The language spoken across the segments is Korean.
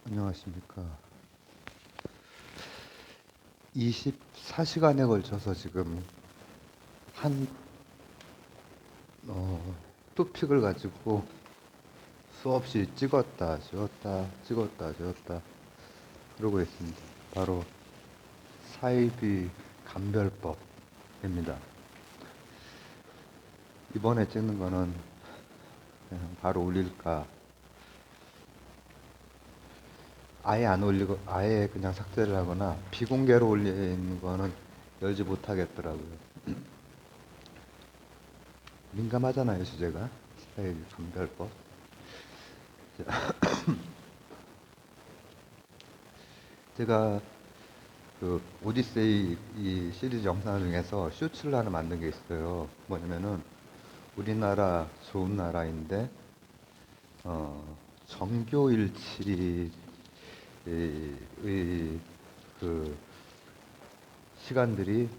안녕하십니까. 24시간에 걸쳐서 지금 한 토픽을 가지고 수없이 찍었다, 지웠다, 찍었다, 지웠다 그러고 있습니다. 바로 사이비 감별법입니다. 이번에 찍는 거는 그냥 바로 올릴까, 아예 안 올리고 아예 그냥 삭제를 하거나 비공개로 올리는 거는 열지 못하겠더라고요. 민감하잖아요, 주제가. 사이비 감별법. 제가 그 오디세이 이 시리즈 영상 중에서 쇼츠를 하나 만든 게 있어요. 뭐냐면은 우리나라 좋은 나라인데 정교일치의 그 시간들이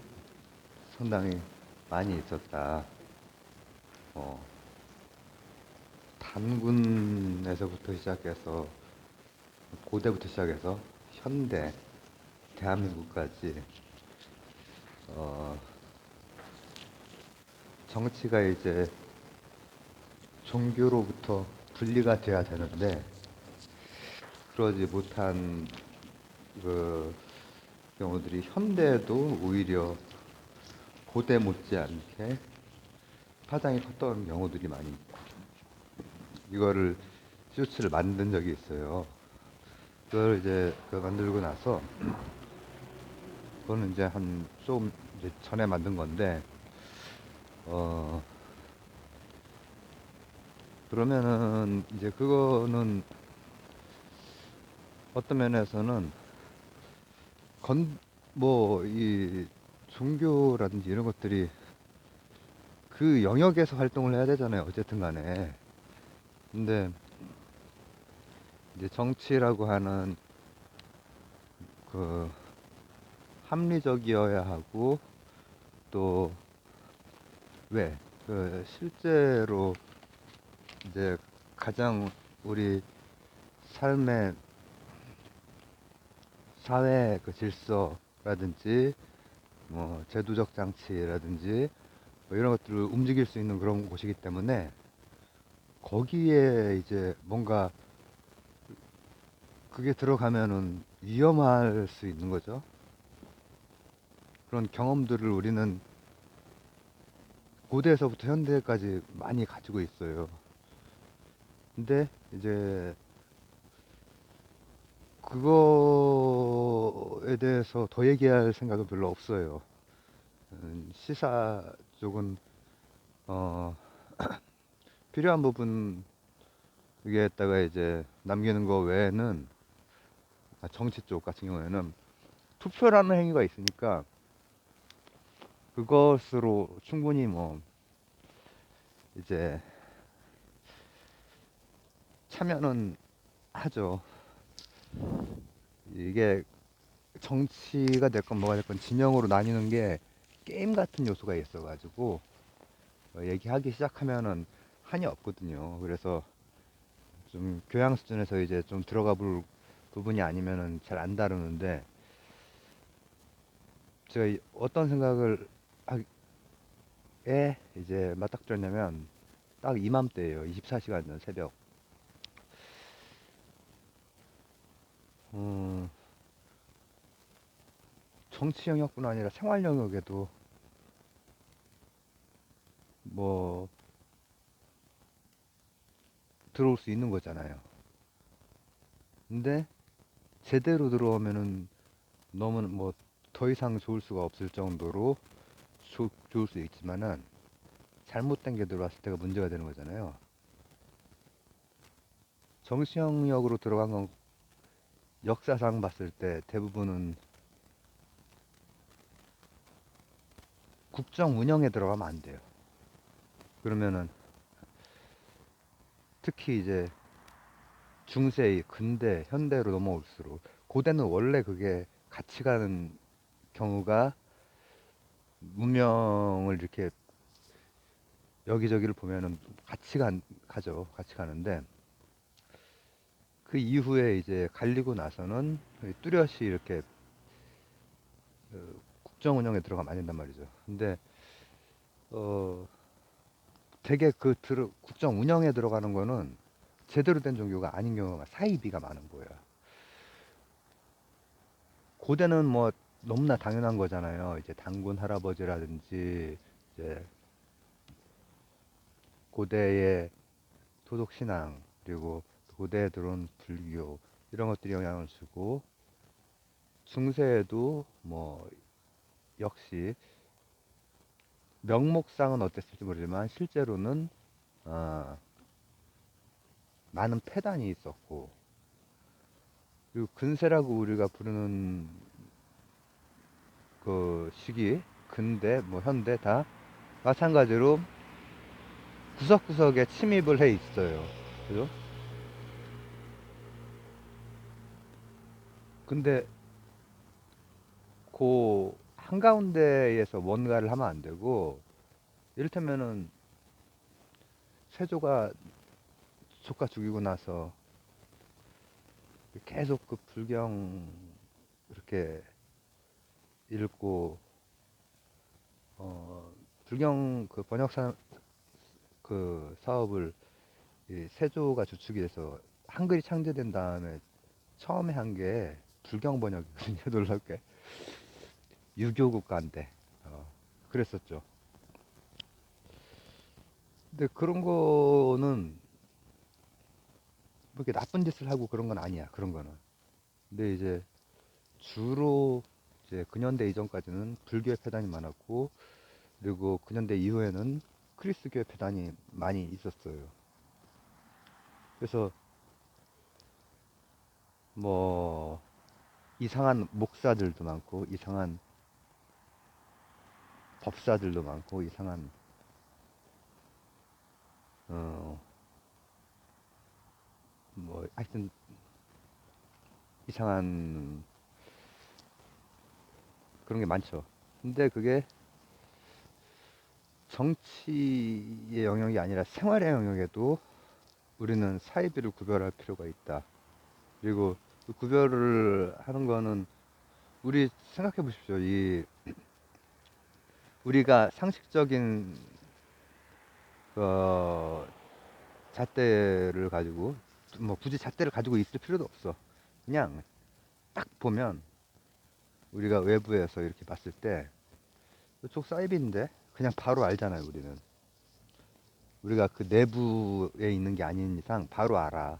상당히 많이 있었다. 어, 단군에서부터 시작해서 고대부터 시작해서 현대 대한민국까지 어, 정치가 이제 종교로부터 분리가 돼야 되는데 그러지 못한 그 경우들이 현대에도 오히려 고대 못지않게 파장이 컸던 경우들이 많이 있고 이거를 쇼츠를 만든 적이 있어요. 그걸 이제 만들고 나서 그거는 이제 한 좀 이제 전에 만든 건데 어 그러면은 이제 그거는 어떤 면에서는 건 뭐 이 종교라든지 이런 것들이 그 영역에서 활동을 해야 되잖아요. 어쨌든 간에. 근데 이제 정치라고 하는 그 합리적이어야 하고 또 왜? 그 실제로 이제 가장 우리 삶의 사회 그 질서라든지 뭐 제도적 장치라든지 뭐 이런 것들을 움직일 수 있는 그런 곳이기 때문에 거기에 이제 뭔가 그게 들어가면은 위험할 수 있는 거죠. 그런 경험들을 우리는 고대에서부터 현대까지 많이 가지고 있어요. 근데 이제 그거에 대해서 더 얘기할 생각은 별로 없어요. 시사 쪽은 어, 필요한 부분 여기에다가 이제 남기는 거 외에는 정치 쪽 같은 경우에는 투표라는 행위가 있으니까 그것으로 충분히 뭐 이제 참여는 하죠. 이게 정치가 됐건 뭐가 됐건 진영으로 나뉘는 게 게임 같은 요소가 있어가지고 얘기하기 시작하면은 한이 없거든요. 그래서 좀 교양 수준에서 이제 좀 들어가 볼 부분이 아니면은 잘 안 다루는데 제가 어떤 생각을 하에 이제 맞닥뜨렸냐면 딱 이맘때예요. 24시간 전 새벽. 음, 정치 영역뿐 아니라 생활 영역에도 뭐 들어올 수 있는 거잖아요. 근데 제대로 들어오면은 너무 뭐 더 이상 좋을 수가 없을 정도로 좋을 수 있지만은 잘못된 게 들어왔을 때가 문제가 되는 거잖아요. 정치 영역으로 들어간 건 역사상 봤을 때 대부분은 국정 운영에 들어가면 안 돼요. 그러면은 특히 이제 중세, 근대, 현대로 넘어올수록 고대는 원래 그게 같이 가는 경우가 문명을 이렇게 여기저기를 보면은 가죠. 같이 가는데 그 이후에 이제 갈리고 나서는 뚜렷이 이렇게 국정 운영에 들어가면 안 된단 말이죠. 근데 어 되게 국정 운영에 들어가는 거는 제대로 된 종교가 아닌 경우가 사이비가 많은 거예요. 고대는 뭐 너무나 당연한 거잖아요. 이제 단군 할아버지라든지 이제 고대의 토속 신앙 그리고 고대에 들어온 불교 이런 것들이 영향을 주고 중세에도 뭐 역시 명목상은 어땠을지 모르지만 실제로는 어, 많은 폐단이 있었고 그리고 근세라고 우리가 부르는 그 시기 근대 뭐 현대 다 마찬가지로 구석구석에 침입을 해 있어요. 그죠? 근데 그 한가운데에서 뭔가를 하면 안 되고 이를테면은 세조가 조카 죽이고 나서 계속 그 불경 이렇게 읽고 어 불경 그 그 사업을 이 세조가 주축이 돼서 한글이 창제된 다음에 처음에 한 게 불경 번역이거든요. 놀랍게 유교 국가인데 그랬었죠. 근데 그런 거는 뭐 이렇게 나쁜 짓을 하고 그런 건 아니야. 그런 거는. 근데 이제 주로 이제 근현대 이전까지는 불교의 폐단이 많았고 그리고 근현대 이후에는 크리스교의 폐단이 많이 있었어요. 그래서 뭐 이상한 목사들도 많고 이상한 법사들도 많고 이상한 어 뭐 하여튼 이상한 그런 게 많죠. 근데 그게 정치의 영역이 아니라 생활의 영역에도 우리는 사이비를 구별할 필요가 있다. 그리고 그 구별을 하는 거는 우리 생각해 보십시오. 이 우리가 상식적인 어, 잣대를 가지고 뭐 굳이 잣대를 가지고 있을 필요도 없어. 그냥 딱 보면 우리가 외부에서 이렇게 봤을 때 이쪽 사이비인데 그냥 바로 알잖아요. 우리가 그 내부에 있는 게 아닌 이상 바로 알아.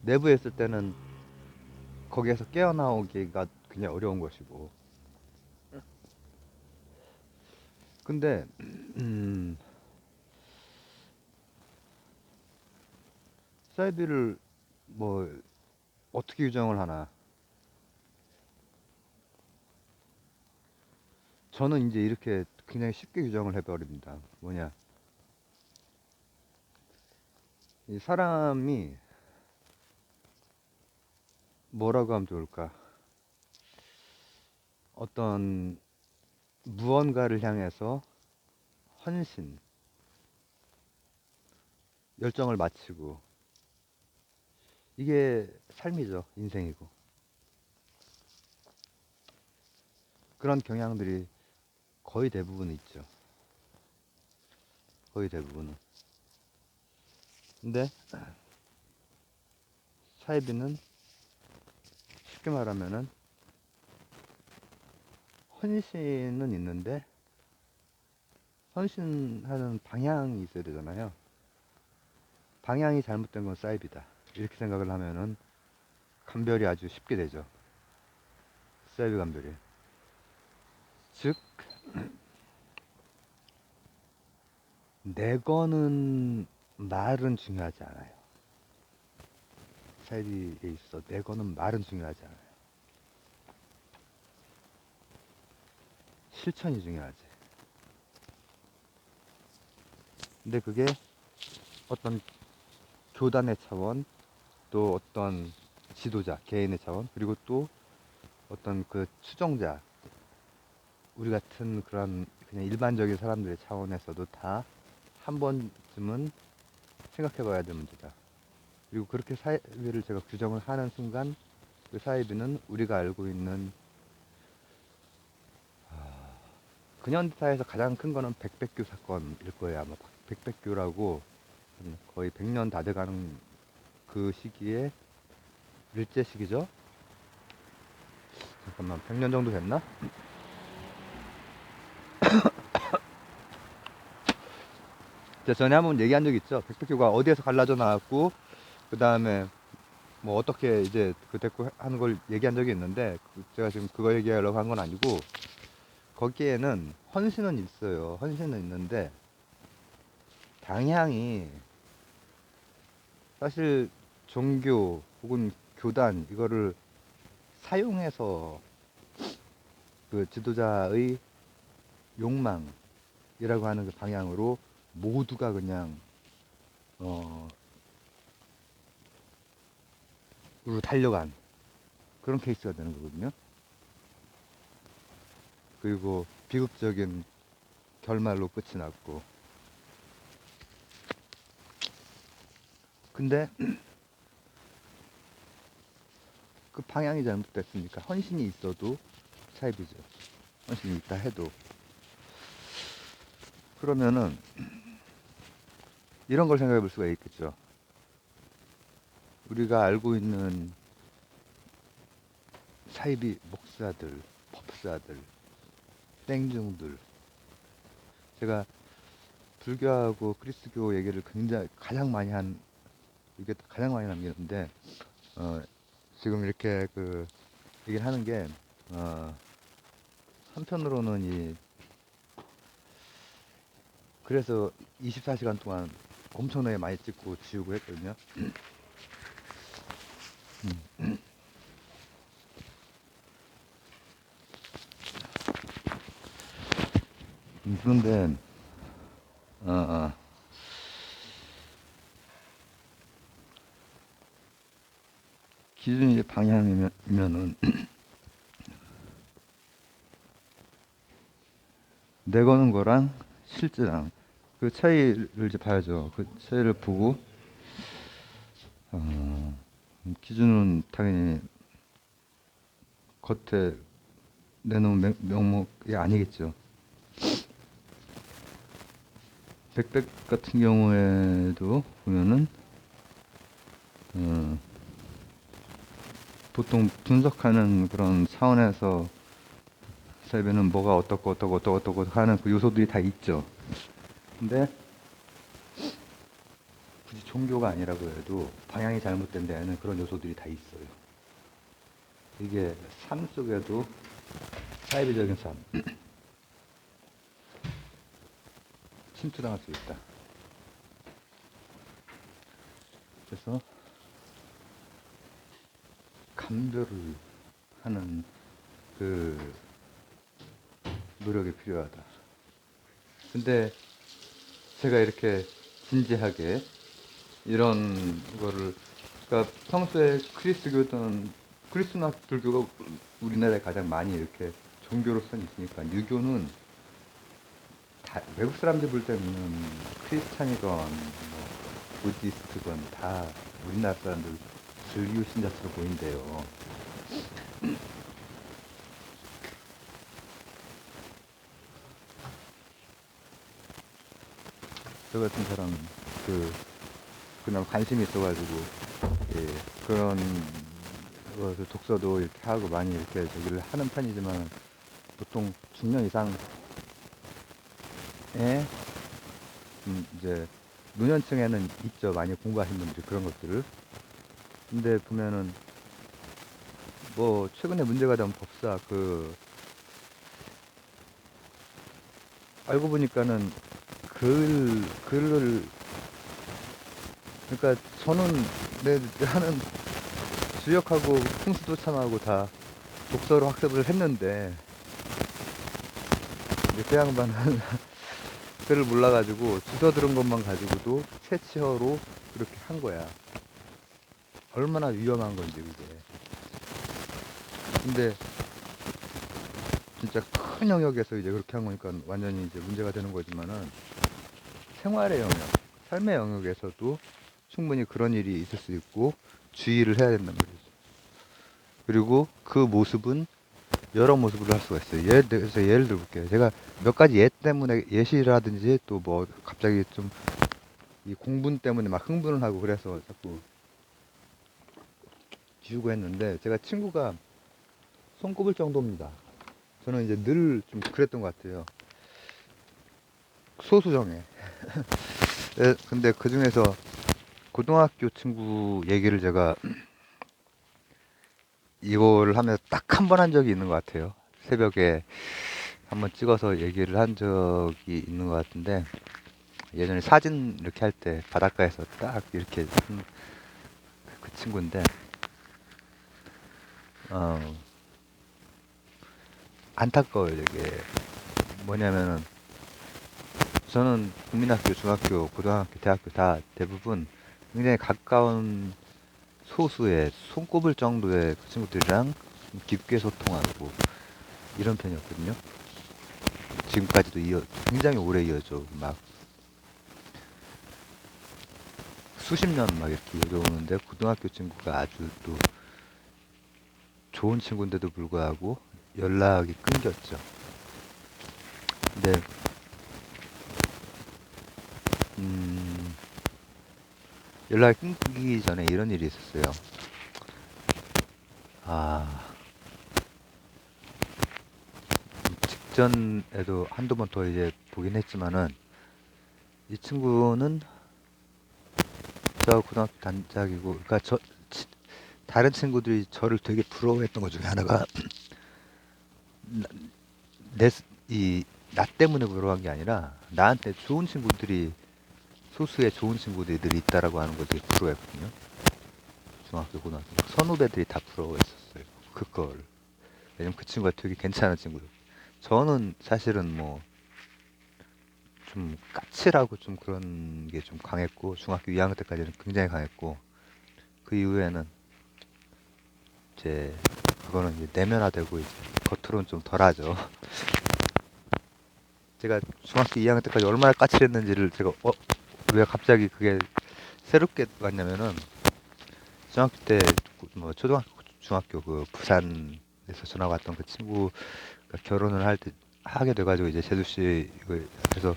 내부에 있을 때는 거기에서 깨어나오기가 굉장히 어려운 것이고. 근데 음, 사이비를 뭐 어떻게 규정을 하나? 저는 이제 이렇게 굉장히 쉽게 규정을 해버립니다. 뭐냐? 이 사람이 뭐라고 하면 좋을까? 어떤 무언가를 향해서 헌신, 열정을 바치고 이게 삶이죠. 인생이고. 그런 경향들이 거의 대부분 있죠. 거의 대부분은. 근데 사이비는 쉽게 말하면은 헌신은 있는데 헌신하는 방향이 있어야 되잖아요. 방향이 잘못된 건 사이비다. 이렇게 생각을 하면은 감별이 아주 쉽게 되죠. 사이비 감별이. 즉, 내 거는 말은 중요하지 않아요. 사이비에 있어 내 거는 말은 중요하지 않아요. 실천이 중요하지. 근데 그게 어떤 교단의 차원, 또 어떤 지도자, 개인의 차원, 그리고 또 어떤 그 추종자, 우리 같은 그런 그냥 일반적인 사람들의 차원에서도 다 한 번쯤은 생각해 봐야 될 문제다. 그리고 그렇게 사이비를 제가 규정을 하는 순간 그 사이비는 우리가 알고 있는 근현대사에서 가장 큰 거는 백백규 사건일 거예요. 아마 백백규라고 거의 100년 다 돼가는 그 시기에 일제 시기죠. 잠깐만 100년 정도 됐나? 제가 전에 한번 얘기한 적 있죠. 백백규가 어디에서 갈라져 나왔고 그 다음에 뭐 어떻게 이제 그 됐고 하는 걸 얘기한 적이 있는데 제가 지금 그거 얘기하려고 한 건 아니고 거기에는 헌신은 있어요. 헌신은 있는데 방향이 사실 종교 혹은 교단 이거를 사용해서 그 지도자의 욕망이라고 하는 그 방향으로 모두가 그냥 으로 달려간 그런 케이스가 되는 거거든요. 그리고 비극적인 결말로 끝이 났고 근데 그 방향이 잘못됐으니까 헌신이 있어도 차입이죠. 헌신이 있다 해도 그러면은 이런 걸 생각해 볼 수가 있겠죠. 우리가 알고 있는 사이비 목사들, 법사들, 땡중들 제가 불교하고 그리스도 얘기를 굉장히 가장 많이 한 이게 가장 많이 남기는데 지금 이렇게 그 얘기를 하는 게 한편으로는 그래서 24시간 동안 엄청나게 많이 찍고 지우고 했거든요. 그런데 어, 어, 기준이 방향이면은 내거는 거랑 실제랑 그 차이를 이제 봐야죠. 그 차이를 보고 기준은 당연히 겉에 내놓은 명목이 아니겠죠. 백백 같은 경우에도 보면은 보통 분석하는 그런 차원에서 사이비는 뭐가 어떻고 하는 그 요소들이 다 있죠. 근데 굳이 종교가 아니라고 해도 방향이 잘못된 데에는 그런 요소들이 다 있어요. 이게 삶 속에도 사이비적인 삶 침투당할 수 있다. 그래서 감별을 하는 그 노력이 필요하다. 근데 제가 이렇게 진지하게 이런 거를 그러니까 평소에 크리스교든 크리스나 불교가 우리나라에 가장 많이 이렇게 종교로서는 있으니까 유교는 다 외국 사람들 볼 때는 크리스찬이건 뭐 부디스트건 다 우리나라 사람들 불교 신자처럼 보인대요. 저 같은 사람 그나마 관심이 있어가지고 예, 그런 것을 독서도 이렇게 하고 많이 이렇게 저기를 하는 편이지만 보통 중년 이상에 이제 노년층에는 있죠. 많이 공부하신 분들이 그런 것들을. 근데 보면은 뭐 최근에 문제가 된 법사 알고 보니까는 글을 그러니까 저는 내 하는 주역하고 풍수도참하고 다 독서로 학습을 했는데 이제 그 양반은 글을 몰라가지고 주워 들은 것만 가지고도 채치어로 그렇게 한 거야. 얼마나 위험한 건지 그게. 근데 진짜 큰 영역에서 이제 그렇게 한 거니까 완전히 이제 문제가 되는 거지만은 생활의 영역, 삶의 영역에서도 충분히 그런 일이 있을 수 있고 주의를 해야 된단 말이죠. 그리고 그 모습은 여러 모습으로 할 수가 있어요. 예를 들어볼게요. 제가 몇 가지 예 때문에 예시라든지 또 뭐 갑자기 좀 이 공분 때문에 막 흥분을 하고 그래서 자꾸 지우고 했는데 제가 친구가 손꼽을 정도입니다. 저는 이제 늘 좀 그랬던 것 같아요. 소수정예. 근데 그 중에서 고등학교 친구 얘기를 제가 이거를 하면서 딱 한 번 한 적이 있는 것 같아요. 새벽에 한번 찍어서 얘기를 한 적이 있는 것 같은데 예전에 사진 이렇게 할 때 바닷가에서 딱 이렇게 한 그 친구인데 어, 안타까워요. 이게 뭐냐면은 저는 국민학교, 중학교, 고등학교, 대학교 다 대부분 굉장히 가까운 소수의 손꼽을 정도의 그 친구들이랑 깊게 소통하고 이런 편이었거든요. 지금까지도 굉장히 오래 이어져. 막 수십 년 막 이렇게 이어오는데 고등학교 친구가 아주 또 좋은 친구인데도 불구하고 연락이 끊겼죠. 근데 음, 연락이 끊기기 전에 이런 일이 있었어요. 아, 직전에도 한두 번 더 이제 보긴 했지만은 이 친구는 저 고등학교 단짝이고, 그러니까 다른 친구들이 저를 되게 부러워했던 것 중에 하나가 나- 내, 나 때문에 부러워한 게 아니라 나한테 좋은 친구들이 소수의 좋은 친구들이 있다라고 하는 걸 되게 부러워했거든요. 중학교, 고등학교 선후배들이 다 부러워했었어요. 그걸. 왜냐면 그 친구가 되게 괜찮은 친구들. 저는 사실은 뭐 좀 까칠하고 좀 그런 게 좀 강했고 중학교 2학년 때까지는 굉장히 강했고 그 이후에는 이제 그거는 이제 내면화되고 이제 겉으로는 좀 덜하죠. 제가 중학교 2학년 때까지 얼마나 까칠했는지를 제가 왜 갑자기 그게 새롭게 왔냐면은 중학교 때 뭐 초등학교 중학교 그 부산에서 전화 왔던 그 친구가 결혼을 하게 돼가지고 이제 제주시 그래서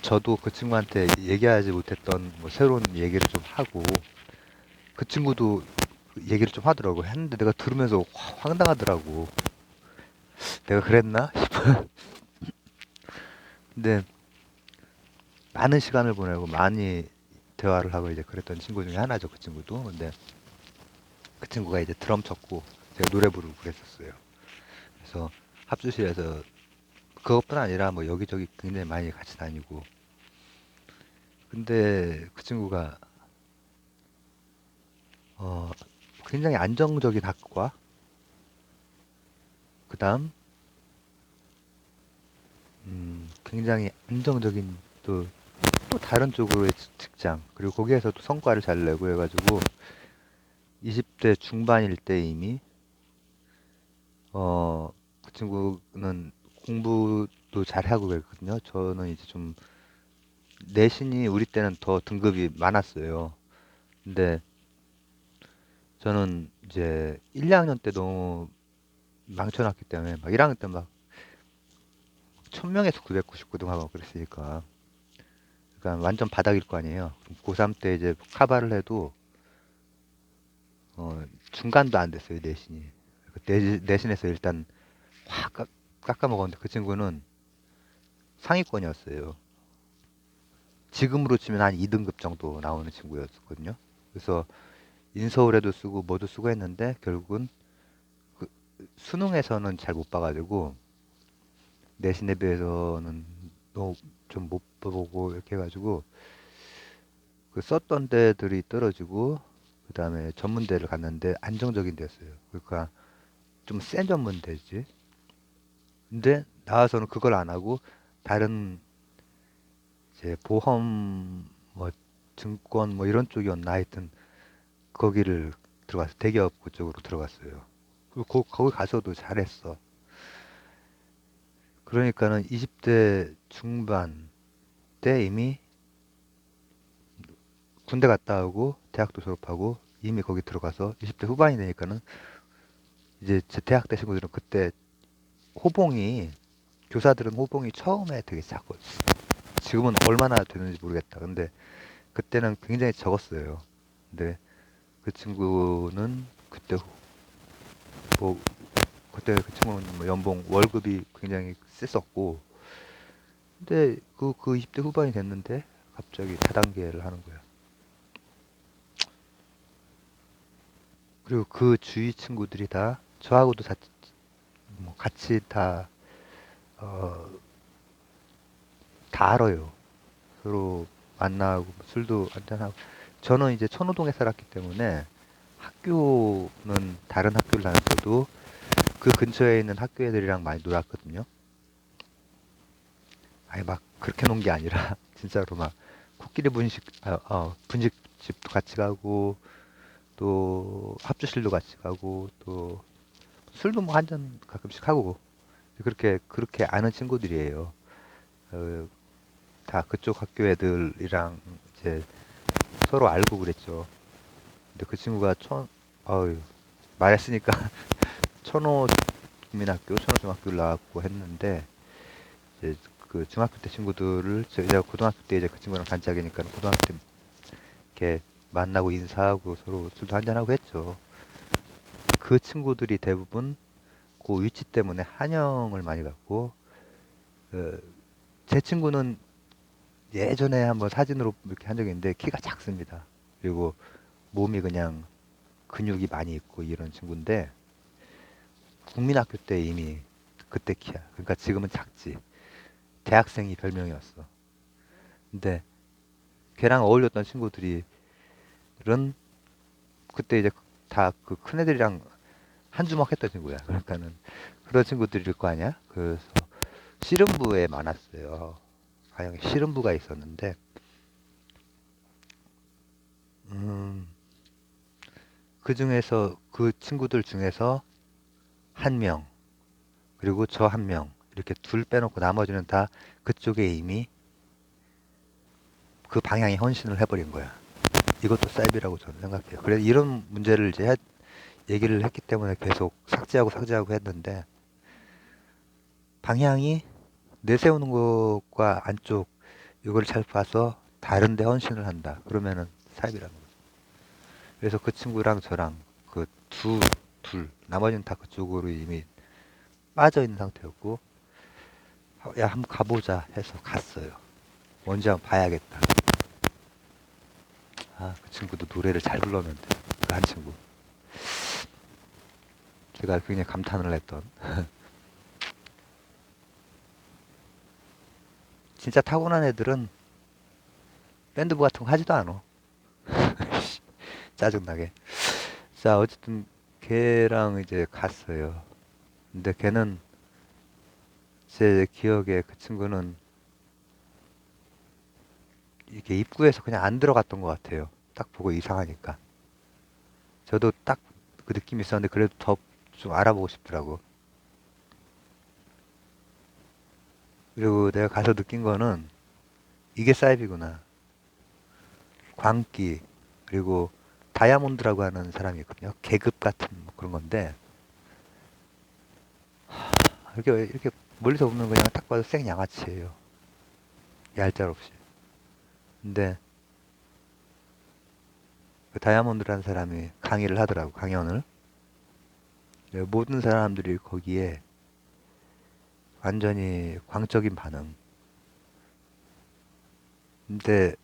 저도 그 친구한테 얘기하지 못했던 뭐 새로운 얘기를 좀 하고 그 친구도 얘기를 좀 하더라고. 했는데 내가 들으면서 황당하더라고. 내가 그랬나? 근데 많은 시간을 보내고 많이 대화를 하고 이제 그랬던 친구 중에 하나죠. 그 친구도. 근데 그 친구가 이제 드럼 쳤고 제가 노래 부르고 그랬었어요. 그래서 합주실에서 그것뿐 아니라 뭐 여기저기 굉장히 많이 같이 다니고. 근데 그 친구가 어 굉장히 안정적인 학과 그다음 굉장히 안정적인 또 다른 쪽으로의 직장 그리고 거기에서도 성과를 잘 내고 해가지고 20대 중반일 때 이미 그 친구는 공부도 잘하고 그랬거든요. 저는 이제 좀 내신이 우리 때는 더 등급이 많았어요. 근데 저는 이제 1, 2학년 때 너무 망쳐놨기 때문에 막 1학년 때 막 1000명에서 999등 하고 그랬으니까 그러니까 완전 바닥일 거 아니에요. 고3 때 이제 카바를 해도 중간도 안 됐어요, 내신이. 내신에서 일단 확 깎아먹었는데 그 친구는 상위권이었어요. 지금으로 치면 한 2등급 정도 나오는 친구였거든요. 그래서 인서울에도 쓰고 뭐도 쓰고 했는데 결국은 그 수능에서는 잘 못 봐가지고 내신에 비해서는 너무 좀 못 보고 이렇게 해가지고 그 썼던 데들이 떨어지고 그 다음에 전문대를 갔는데 안정적인 데였어요. 그러니까 좀 센 전문대지. 근데 나와서는 그걸 안 하고 다른 이제 보험 뭐 증권 뭐 이런 쪽이었나 하여튼 거기를 들어갔어. 대기업 그쪽으로 들어갔어요. 그리고 거기 가서도 잘했어. 그러니까는 20대 중반 때 이미 군대 갔다 오고 대학도 졸업하고 이미 거기 들어가서 20대 후반이 되니까는 이제 제 대학 때 친구들은 그때 호봉이 교사들은 호봉이 처음에 되게 작고 지금은 얼마나 되는지 모르겠다. 근데 그때는 굉장히 적었어요. 근데 그 친구는 그때 뭐 그때 그 친구는 뭐 연봉 월급이 굉장히 셌었고 근데 그 20대 후반이 됐는데 갑자기 다단계를 하는 거야. 그리고 그 주위 친구들이 다 저하고도 뭐 같이 어, 다 알아요. 서로 만나고 술도 한잔하고. 저는 이제 천호동에 살았기 때문에 학교는 다른 학교를 다녔어도 그 근처에 있는 학교 애들이랑 많이 놀았거든요. 아니 막 그렇게 논 게 아니라 진짜로 막 코끼리 분식집도 같이 가고 또 합주실도 같이 가고 또 술도 뭐 한 잔 가끔씩 하고 그렇게 아는 친구들이에요. 어, 다 그쪽 학교 애들이랑 이제 서로 알고 그랬죠. 근데 그 친구가 어휴, 말했으니까 천호 국민학교, 천호 중학교를 나왔고 했는데 이제 그 중학교 때 친구들을 제가 고등학교 때 이제 그 친구랑 단짝이니까 고등학교 때 이렇게 만나고 인사하고 서로 술도 한잔하고 했죠. 그 친구들이 대부분 그 위치 때문에 한영을 많이 갔고 어, 제 친구는 예전에 한번 사진으로 이렇게 한 적이 있는데 키가 작습니다. 그리고 몸이 그냥 근육이 많이 있고 이런 친구인데 국민학교 때 이미 그때 키야. 그러니까 지금은 작지. 대학생이 별명이었어. 근데 걔랑 어울렸던 친구들이 런 그때 이제 다 그 큰 애들이랑 한 주먹 했던 친구야. 그러니까는 그런 친구들일 거 아니야? 그래서 씨름부에 많았어요. 가영에 씨름부가 있었는데 음, 그 중에서 그 친구들 중에서 한 명, 그리고 저 한 명, 이렇게 둘 빼놓고 나머지는 다 그쪽에 이미 그 방향에 헌신을 해버린 거야. 이것도 사이비라고 저는 생각해요. 그래서 이런 문제를 이제 얘기를 했기 때문에 계속 삭제하고 했는데 방향이 내세우는 것과 안쪽 이걸 잘 봐서 다른 데 헌신을 한다. 그러면은 사이비라는 거죠. 그래서 그 친구랑 저랑 그 둘, 나머지는 다 그쪽으로 이미 빠져 있는 상태였고 야, 한번 가보자 해서 갔어요. 뭔지 한번 봐야겠다. 아, 그 친구도 노래를 잘 불렀는데, 그 한 친구. 제가 굉장히 감탄을 했던. 진짜 타고난 애들은 밴드부 같은 거 하지도 않아. 짜증나게. 자, 어쨌든 걔랑 이제 갔어요. 근데 걔는 제 기억에 그 친구는 이렇게 입구에서 그냥 안 들어갔던 것 같아요. 딱 보고 이상하니까. 저도 딱 그 느낌이 있었는데 그래도 더 좀 알아보고 싶더라고. 그리고 내가 가서 느낀 거는 이게 사이비구나. 광기, 그리고 다이아몬드라고 하는 사람이 있거든요. 계급 같은 뭐 그런 건데, 이렇게 멀리서 보면 그냥 딱 봐도 생양아치예요. 얄짤없이. 근데 그 다이아몬드라는 사람이 강의를 하더라고, 강연을. 모든 사람들이 거기에 완전히 광적인 반응. 근데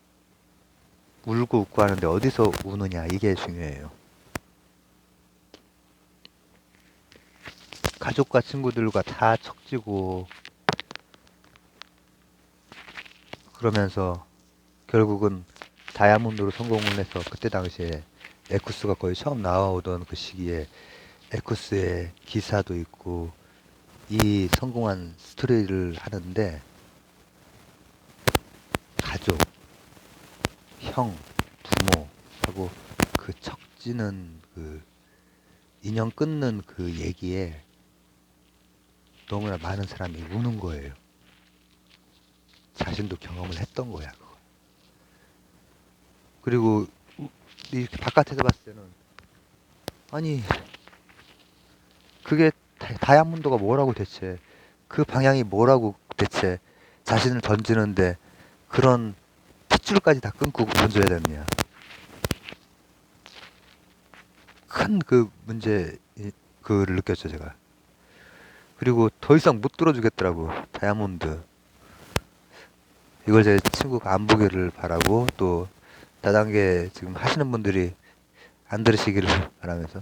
울고 웃고 하는데 어디서 우느냐, 이게 중요해요. 가족과 친구들과 다 척지고 그러면서 결국은 다이아몬드로 성공을 해서 그때 당시에 에쿠스가 거의 처음 나오던 그 시기에 에쿠스의 기사도 있고 이 성공한 스토리를 하는데 가족, 형, 부모하고 그 척지는 그 인연 끊는 그 얘기에 너무나 많은 사람이 우는 거예요. 자신도 경험을 했던 거야. 그거. 그리고 이렇게 바깥에서 봤을 때는 아니 그게 다이아몬드가 뭐라고 대체 그 방향이 뭐라고 대체 자신을 던지는데 그런 핏줄까지 다 끊고 던져야 되느냐 큰 그 문제 그를 느꼈죠 제가. 그리고 더 이상 못 들어주겠더라고 다이아몬드. 이걸 제 친구가 안 보기를 바라고 또 다단계 지금 하시는 분들이 안 들으시기를 바라면서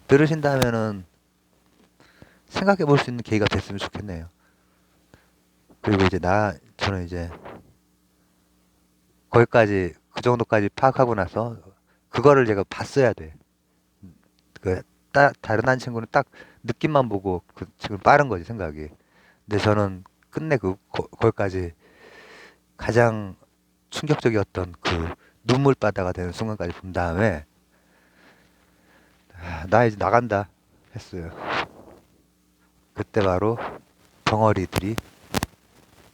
들으신다면은 생각해 볼 수 있는 계기가 됐으면 좋겠네요. 그리고 이제 저는 이제 거기까지 그 정도까지 파악하고 나서 그거를 제가 봤어야 돼. 그 다른 한 친구는 딱 느낌만 보고 그 지금 빠른 거지 생각이. 근데 저는 끝내 거기까지 가장 충격적이었던 그 눈물바다가 되는 순간까지 본 다음에 나 이제 나간다 했어요. 그때 바로 덩어리들이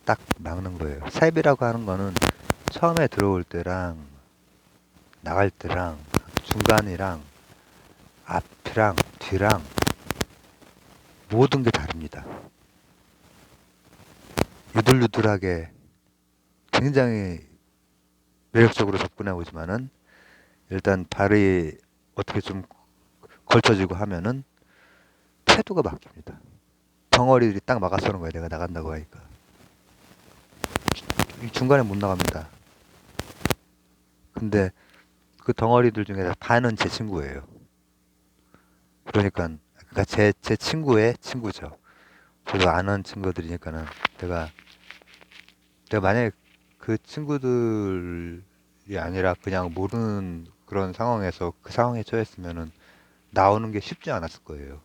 딱 막는 거예요. 사입이라고 하는 거는 처음에 들어올 때랑 나갈 때랑 중간이랑 앞이랑 뒤랑 모든 게 다릅니다. 유들유들하게 굉장히 매력적으로 접근해 오지만은 일단 발이 어떻게 좀 걸쳐지고 하면은 태도가 바뀝니다. 덩어리들이 딱 막아서는 거예요. 내가 나간다고 하니까. 중간에 못 나갑니다. 근데 그 덩어리들 중에 반은 제 친구예요. 그러니까 제 친구의 친구죠. 저도 아는 친구들이니까는 내가 내가 만약에 그 친구들이 아니라 그냥 모르는 그런 상황에서 그 상황에 처했으면은 나오는 게 쉽지 않았을 거예요.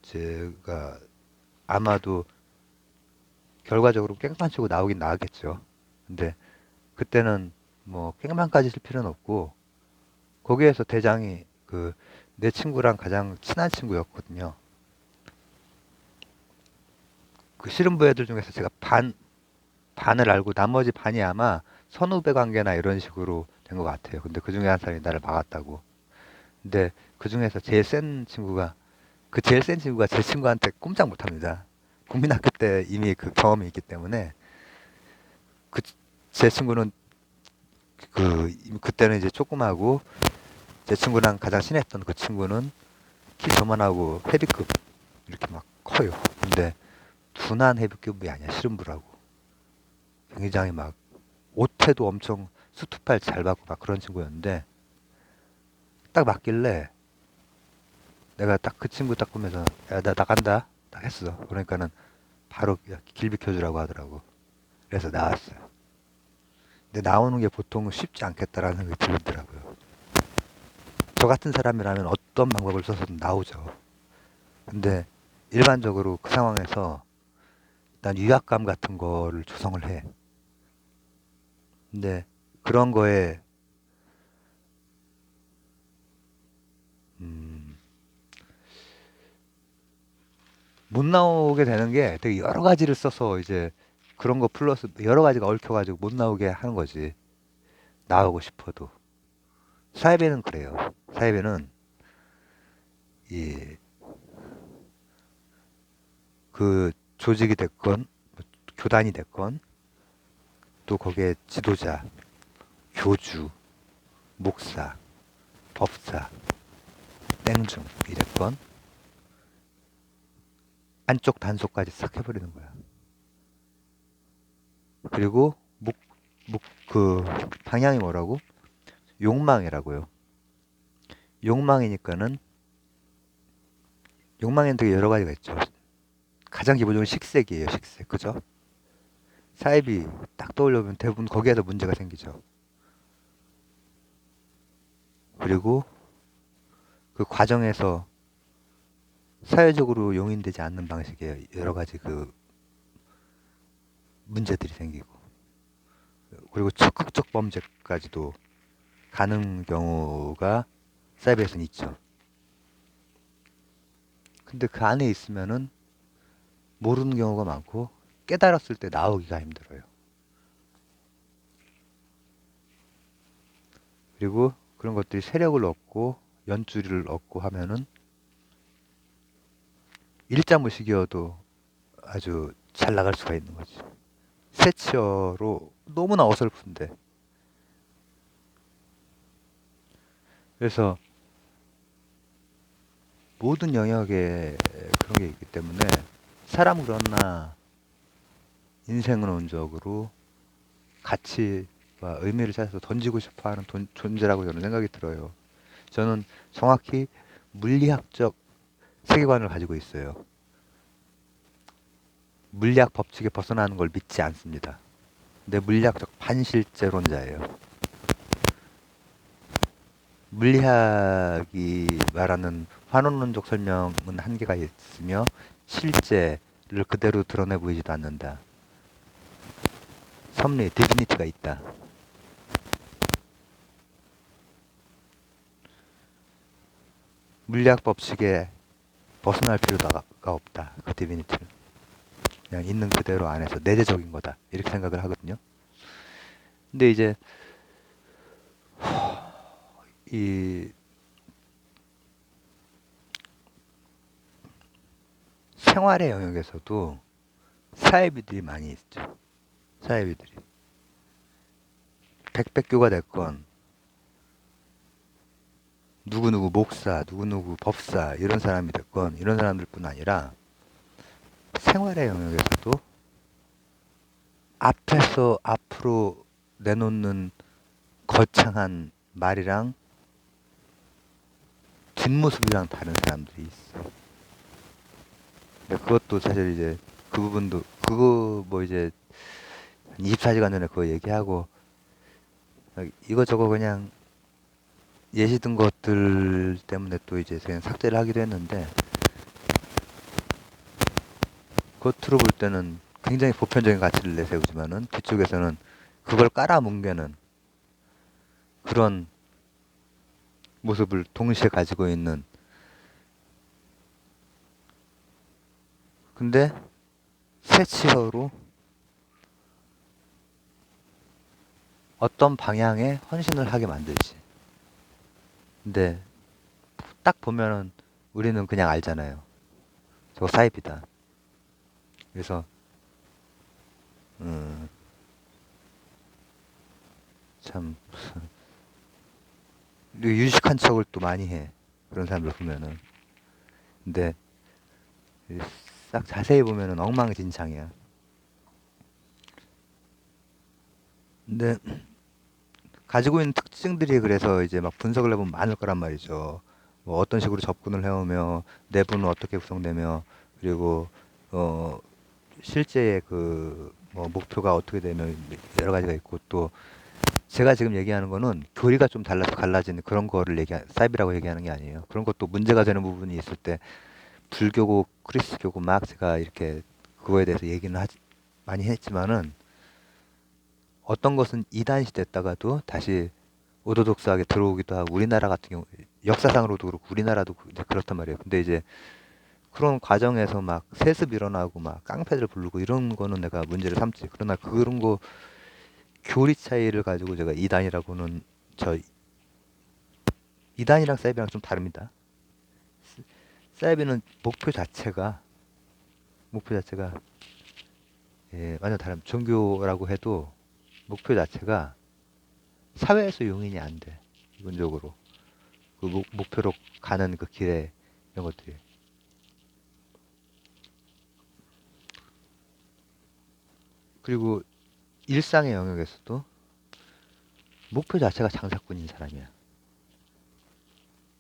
제가 아마도 결과적으로 깽판 치고 나오긴 나왔겠죠. 근데 그때는 뭐 깽판까지 칠 필요는 없고 거기에서 대장이 그 내 친구랑 가장 친한 친구였거든요. 그 씨름부 애들 중에서 제가 반을 알고 나머지 반이 아마 선후배 관계나 이런 식으로 된 것 같아요. 근데 그 중에 한 사람이 나를 막았다고. 근데 그 중에서 제일 센 친구가 제 친구한테 꼼짝 못 합니다. 국민학교 때 이미 그 경험이 있기 때문에 그 제 친구는 그때는 이제 조그마하고 제 친구랑 가장 친했던 그 친구는 키 저만하고 헤비급 이렇게 막 커요. 근데 둔한 헤비급이 아니야 씨름부라고. 굉장히 막 옷태도 엄청 수투팔 잘 받고 막 그런 친구였는데 딱 맞길래 내가 딱 그 친구 딱 보면서 야 나 나간다 딱 했어. 그러니까는 바로 길 비켜주라고 하더라고. 그래서 나왔어요. 근데 나오는 게 보통 쉽지 않겠다라는 생각이 들더라고요. 저 같은 사람이라면 어떤 방법을 써서든 나오죠. 근데 일반적으로 그 상황에서 난 위압감 같은 거를 조성을 해. 근데 그런 거에 음, 못 나오게 되는 게 되게 여러 가지를 써서 이제 그런 거 플러스 여러 가지가 얽혀가지고 못 나오게 하는 거지. 나오고 싶어도. 사회배는 그래요. 사회배는 이 그 조직이 됐건 교단이 됐건 또 거기에 지도자, 교주, 목사, 법사, 땡중 이랬건 안쪽 단속까지 싹 해버리는 거야. 그리고 그 방향이 뭐라고? 욕망이라고요. 욕망이니까는 욕망에는 되게 여러 가지가 있죠. 가장 기본적으로 식색이에요, 식색. 그죠? 사이비 딱 떠올려보면 대부분 거기에서 문제가 생기죠. 그리고 그 과정에서 사회적으로 용인되지 않는 방식의 여러 가지 그 문제들이 생기고 그리고 적극적 범죄까지도 가는 경우가 사이버에서는 있죠. 근데 그 안에 있으면은 모르는 경우가 많고 깨달았을 때 나오기가 힘들어요. 그리고 그런 것들이 세력을 얻고 연주를 얻고 하면은 일자무식이어도 아주 잘 나갈 수가 있는 거지. 세치어로 너무나 어설픈데. 그래서 모든 영역에 그런 게 있기 때문에 사람은 그러나 인생은 온적으로 가치와 의미를 찾아서 던지고 싶어 하는 존재라고 저는 생각이 들어요. 저는 정확히 물리학적 세계관을 가지고 있어요. 물리학 법칙에 벗어나는 걸 믿지 않습니다. 근데 물리학적 반실제론자예요. 물리학이 말하는 환원론적 설명은 한계가 있으며 실제를 그대로 드러내 보이지도 않는다. 섭리, 디비니티가 있다. 물리학 법칙에 벗어날 필요가 없다. 그 디비니티를. 그냥 있는 그대로 안에서 내재적인 거다. 이렇게 생각을 하거든요. 근데 이제 이 생활의 영역에서도 사회비들이 많이 있죠. 사회비들이. 백백교가 됐건 누구누구 목사, 누구누구 법사 이런 사람이 됐건 이런 사람들뿐 아니라 생활의 영역에서도 앞에서 앞으로 내놓는 거창한 말이랑 뒷모습이랑 다른 사람들이 있어. 근데 그것도 사실 이제 그 부분도 그거 뭐 이제 한 24시간 전에 그거 얘기하고 이거저거 그냥 예시 든 것들 때문에 또 이제 그냥 삭제를 하기도 했는데 겉으로 볼 때는 굉장히 보편적인 가치를 내세우지만은 뒤쪽에서는 그걸 깔아뭉개는 그런 모습을 동시에 가지고 있는 근데 세치어로 어떤 방향에 헌신을 하게 만들지. 근데 딱 보면은 우리는 그냥 알잖아요. 저거 사입이다. 그래서 음, 참 유식한 척을 또 많이 해. 그런 사람들 보면은. 근데 싹 자세히 보면은 엉망진창이야. 근데 가지고 있는 특징들이 그래서 이제 막 분석을 해보면 많을 거란 말이죠. 뭐 어떤 식으로 접근을 해오며 내부는 어떻게 구성되며 그리고 어 실제의 그 뭐 목표가 어떻게 되면 여러 가지가 있고 또 제가 지금 얘기하는 거는 교리가 좀 달라서 갈라지는 그런 거를 사이비라고 얘기하는 게 아니에요. 그런 것도 문제가 되는 부분이 있을 때 불교고 크리스교고 막 제가 이렇게 그거에 대해서 얘기는 많이 했지만은 어떤 것은 이단시 됐다가도 다시 오도독스하게 들어오기도 하고 우리나라 같은 경우 역사상으로도 그렇고 우리나라도 이제 그렇단 말이에요. 근데 이제 그런 과정에서 막 세습 일어나고 막 깡패들 부르고 이런 거는 내가 문제를 삼지. 그러나 그런 거 교리 차이를 가지고 제가 이단이라고는 저 이단이랑 사이비랑 좀 다릅니다. 사이비는 목표 자체가 예, 완전 다른 종교라고 해도 목표 자체가 사회에서 용인이 안 돼. 기본적으로 그 목표로 가는 그 길에 이런 것들이. 그리고 일상의 영역에서도 목표 자체가 장사꾼인 사람이야.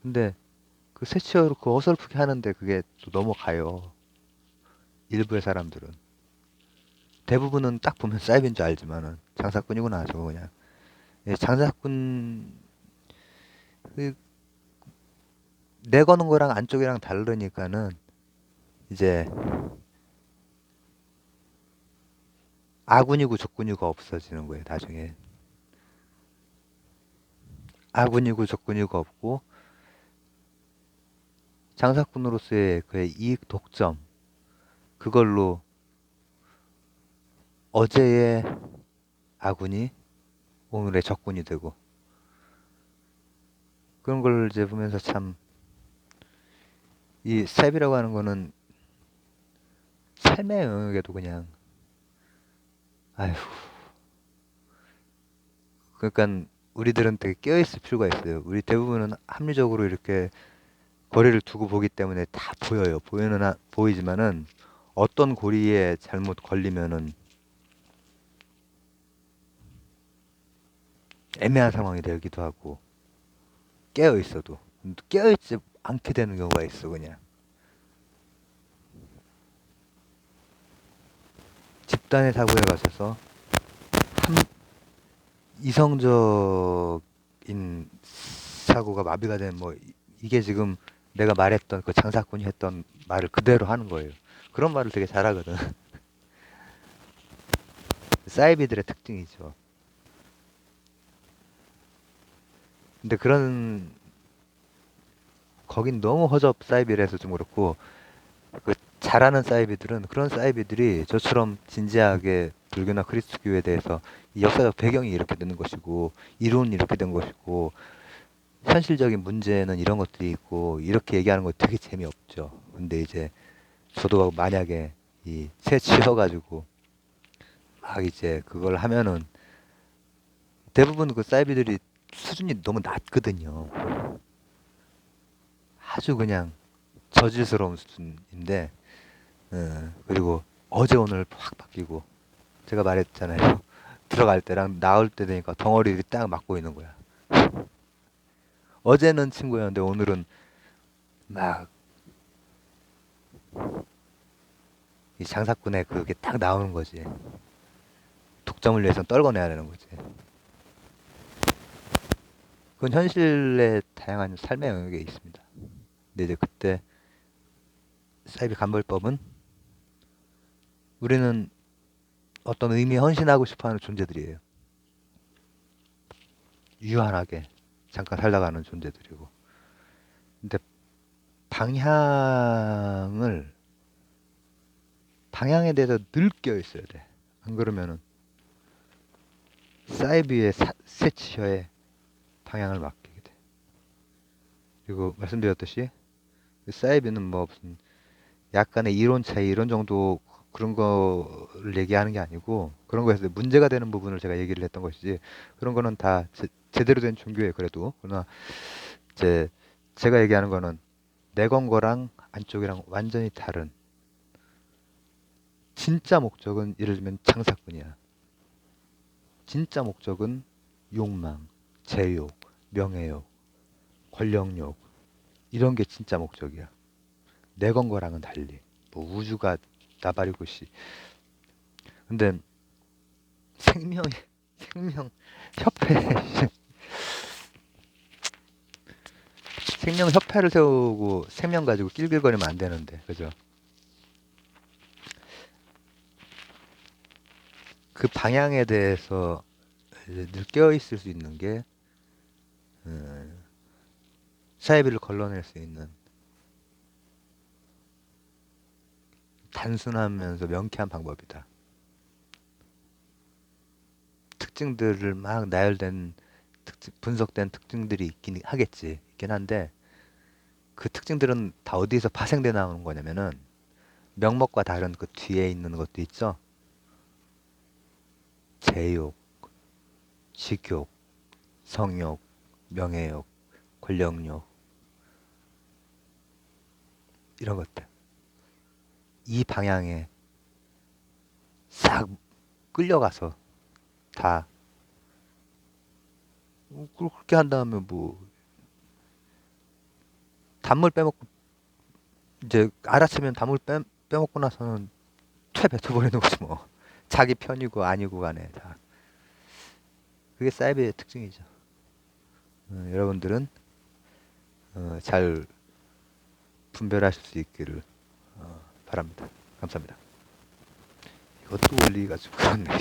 근데 그 세치어로 그 어설프게 하는데 그게 또 넘어가요. 일부의 사람들은. 대부분은 딱 보면 사이비인 줄 알지만은 장사꾼이구나 저거 그냥. 예, 장사꾼 그 내거는 거랑 안쪽이랑 다르니까는 이제 아군이고 적군이고 없어지는 거예요 나중에. 아군이고 적군이고 없고 장사꾼으로서의 그의 이익 독점 그걸로 어제의 아군이 오늘의 적군이 되고 그런 걸 이제 보면서 참, 이 사이비라고 하는 거는 삶의 영역에도 그냥, 아휴, 그러니까 우리들은 되게 깨어있을 필요가 있어요. 우리 대부분은 합리적으로 이렇게 거리를 두고 보기 때문에 다 보여요. 보이지만은 어떤 고리에 잘못 걸리면은 애매한 상황이 되기도 하고, 깨어 있어도 깨어 있지 않게 되는 경우가 있어. 그냥 집단의 사고에 걸쳐서 한 이성적인 사고가 마비가 된, 뭐 이게 지금 내가 말했던 그 장사꾼이 했던 말을 그대로 하는 거예요. 그런 말을 되게 잘하거든. 사이비들의 특징이죠. 근데 그런, 거긴 너무 허접 사이비를 해서 좀 그렇고, 그 잘하는 사이비들은, 그런 사이비들이 저처럼 진지하게 불교나 그리스도교에 대해서 이 역사적 배경이 이렇게 되는 것이고, 이론이 이렇게 된 것이고, 현실적인 문제는 이런 것들이 있고, 이렇게 얘기하는 거 되게 재미없죠. 근데 이제 저도 만약에 이 새 지어가지고 막 이제 그걸 하면은 대부분 그 사이비들이 수준이 너무 낮거든요. 아주 그냥 저질스러운 수준인데, 그리고 어제 오늘 확 바뀌고, 제가 말했잖아요. 들어갈 때랑 나올 때 되니까 덩어리를 딱 맞고 있는 거야. 어제는 친구였는데 오늘은 막 이 장사꾼의 그게 딱 나오는 거지. 독점을 위해서 떨궈내야 되는 거지. 그건 현실의 다양한 삶의 영역에 있습니다. 근데 이제 그때 사이비 간벌법은 우리는 어떤 의미에 헌신하고 싶어하는 존재들이에요. 유한하게 잠깐 살다가는 존재들이고. 근데 방향을 방향에 대해서 늘 깨어 있어야 돼. 안 그러면은 사이비의 세치어에 방향을 맡기게 돼. 그리고 말씀드렸듯이 사이비는 뭐 무슨 약간의 이론 차이 이런 정도 그런 거를 얘기하는 게 아니고 그런 거에서 문제가 되는 부분을 제가 얘기를 했던 것이지 그런 거는 다 제대로 된 종교예요. 그래도 그러나 이제 제가 얘기하는 거는 내건 거랑 안쪽이랑 완전히 다른 진짜 목적은 예를 들면 장사꾼이야. 진짜 목적은 욕망, 재욕, 명예욕, 권력욕 이런 게 진짜 목적이야. 내건 거랑은 달리. 뭐 우주가 나발이고 씨. 근데 생명 생명 협회 생명 협회를 세우고 생명 가지고 낄낄거리면 안 되는데 그죠? 그 방향에 대해서 이제 늘 깨어 있을 수 있는 게 사이비를 걸러낼 수 있는 단순하면서 명쾌한 방법이다. 특징들을 막 나열된 분석된 특징들이 있긴 하겠지. 있긴 한데 그 특징들은 다 어디에서 파생돼 나오는 거냐면은 명목과 다른 그 뒤에 있는 것도 있죠. 제욕, 식욕, 성욕, 명예욕, 권력욕 이런 것들. 이 방향에 싹 끌려가서 다 그렇게 한 다음에 뭐 단물 빼먹고 이제 알아채면 단물 빼먹고 나서는 퇴 뱉어버리는 거지 뭐. 자기 편이고 아니고 간에 다. 그게 사이비의 특징이죠. 여러분들은 잘 분별하실 수 있기를 바랍니다. 감사합니다. 이것도 원리 가지고 그렇네.